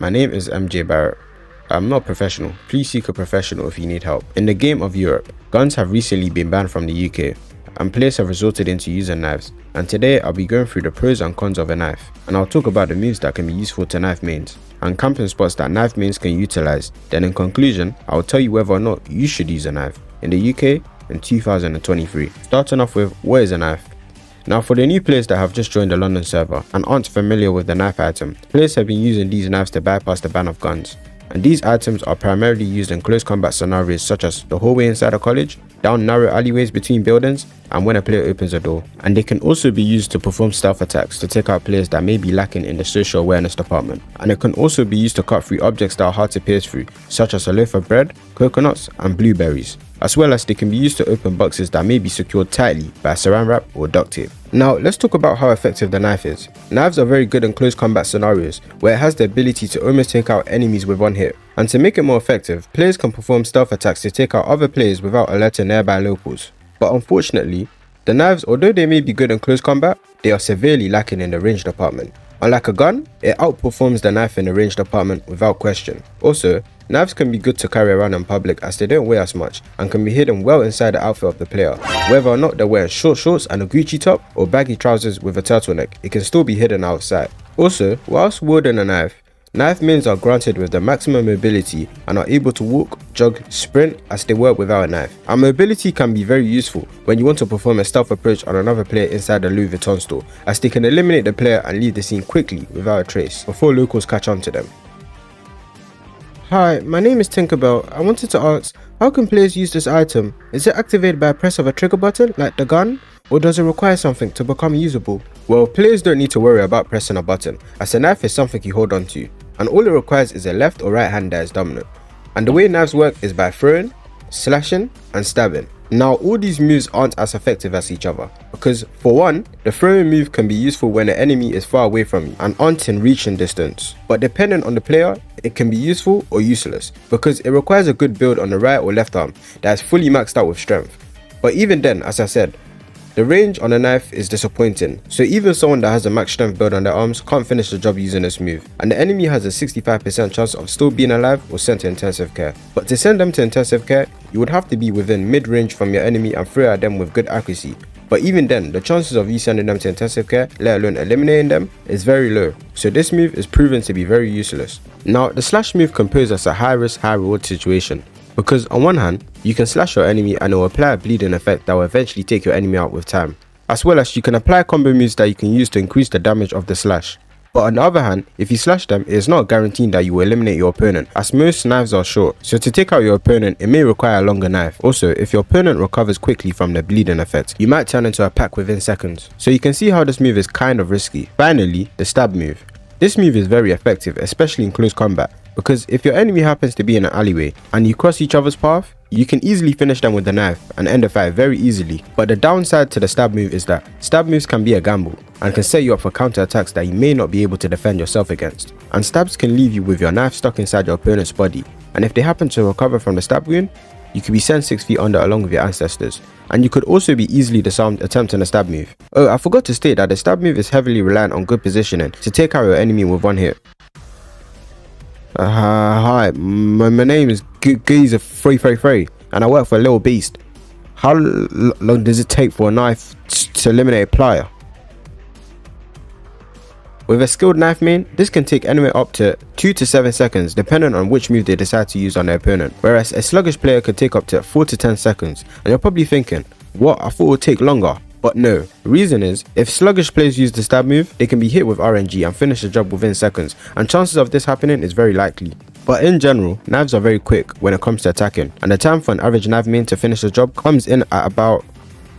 My name is MJ Barrett. I'm not professional. Please seek a professional if you need help. In the game of Europe, guns have recently been banned from the UK, and players have resorted into using knives. And today I'll be going through the pros and cons of a knife, and I'll talk about the moves that can be useful to knife mains, and camping spots that knife mains can utilize. Then in conclusion, I'll tell you whether or not you should use a knife in the UK in 2023. Starting off with, what is a knife? Now, for the new players that have just joined the London server and aren't familiar with the knife item, players have been using these knives to bypass the ban of guns. And these items are primarily used in close combat scenarios such as the hallway inside a college, down narrow alleyways between buildings, and when a player opens a door. And they can also be used to perform stealth attacks to take out players that may be lacking in the social awareness department. And it can also be used to cut through objects that are hard to pierce through, such as a loaf of bread, coconuts, and blueberries. As well as they can be used to open boxes that may be secured tightly by saran wrap or duct tape. Now let's talk about how effective the knife is. Knives are very good in close combat scenarios where it has the ability to almost take out enemies with one hit. And to make it more effective, players can perform stealth attacks to take out other players without alerting nearby locals. But unfortunately, the knives, although they may be good in close combat, they are severely lacking in the range department. Unlike a gun, it outperforms the knife in the range department without question. Also, knives can be good to carry around in public as they don't weigh as much and can be hidden well inside the outfit of the player. Whether or not they're wearing short shorts and a Gucci top or baggy trousers with a turtleneck, it can still be hidden outside. Also, whilst wielding a knife, knife mains are granted with the maximum mobility and are able to walk, jog, sprint as they were without a knife. And mobility can be very useful when you want to perform a stealth approach on another player inside the Louis Vuitton store, as they can eliminate the player and leave the scene quickly without a trace before locals catch on to them. Hi, my name is Tinkerbell. I wanted to ask, how can players use this item? Is it activated by a press of a trigger button like the gun? Or does it require something to become usable? Well, players don't need to worry about pressing a button, as a knife is something you hold onto, and all it requires is a left or right hand that is dominant. And the way knives work is by throwing, slashing, and stabbing. Now, all these moves aren't as effective as each other, because for one, the throwing move can be useful when the enemy is far away from you and aren't in reaching distance. But depending on the player, it can be useful or useless, because it requires a good build on the right or left arm that is fully maxed out with strength. But even then, as I said, the range on a knife is disappointing, so even someone that has a max strength build on their arms can't finish the job using this move, and the enemy has a 65% chance of still being alive or sent to intensive care. But to send them to intensive care, you would have to be within mid-range from your enemy and throw at them with good accuracy. But even then, the chances of you sending them to intensive care, let alone eliminating them, is very low, so this move is proven to be very useless. Now, the slash move can pose as a high risk, high reward situation, because on one hand, you can slash your enemy and it will apply a bleeding effect that will eventually take your enemy out with time. As well as you can apply combo moves that you can use to increase the damage of the slash. But on the other hand, if you slash them, it is not guaranteed that you will eliminate your opponent, as most knives are short, so to take out your opponent, it may require a longer knife. Also, if your opponent recovers quickly from the bleeding effect, you might turn into a pack within seconds. So you can see how this move is kind of risky. Finally, the stab move. This move is very effective, especially in close combat, because if your enemy happens to be in an alleyway and you cross each other's path, you can easily finish them with the knife and end the fight very easily. But the downside to the stab move is that stab moves can be a gamble and can set you up for counter attacks that you may not be able to defend yourself against. And stabs can leave you with your knife stuck inside your opponent's body, and if they happen to recover from the stab wound, you could be sent 6 feet under along with your ancestors. And you could also be easily disarmed attempting a stab move. Oh, I forgot to state that the stab move is heavily reliant on good positioning to take out your enemy with one hit. Hi, my name is Geezer333 and I work for a little beast. How long does it take for a knife to eliminate a player? With a skilled knife main, this can take anywhere up to 2 to 7 seconds depending on which move they decide to use on their opponent, whereas a sluggish player could take up to 4 to 10 seconds, and you're probably thinking, what, I thought it would take longer. But no, the reason is, if sluggish players use the stab move, they can be hit with RNG and finish the job within seconds, and chances of this happening is very likely. But in general, knives are very quick when it comes to attacking, and the time for an average knife main to finish the job comes in at about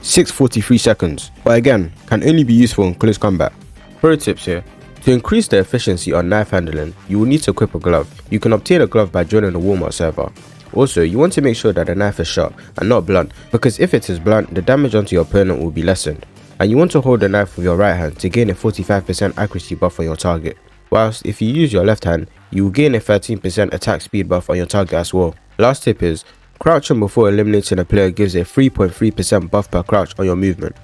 6:43 seconds, but again, can only be useful in close combat. Pro tips here. To increase the efficiency on knife handling, you will need to equip a glove. You can obtain a glove by joining the Walmart server. Also, you want to make sure that the knife is sharp and not blunt, because if it is blunt, the damage onto your opponent will be lessened. And you want to hold the knife with your right hand to gain a 45% accuracy buff on your target, whilst if you use your left hand, you will gain a 13% attack speed buff on your target as well. Last tip is, crouching before eliminating a player gives a 3.3% buff per crouch on your movement.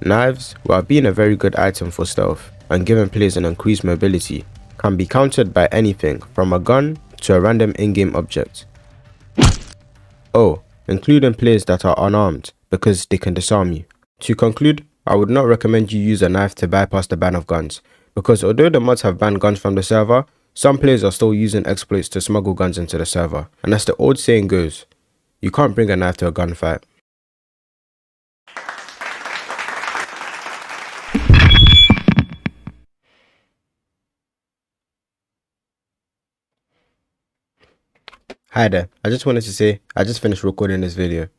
Knives, while being a very good item for stealth and giving players an increased mobility, can be countered by anything from a gun to a random in-game object. Oh, including players that are unarmed because they can disarm you. To conclude, I would not recommend you use a knife to bypass the ban of guns, because although the mods have banned guns from the server, some players are still using exploits to smuggle guns into the server, and as the old saying goes, you can't bring a knife to a gunfight. Hi there, I just wanted to say, I just finished recording this video.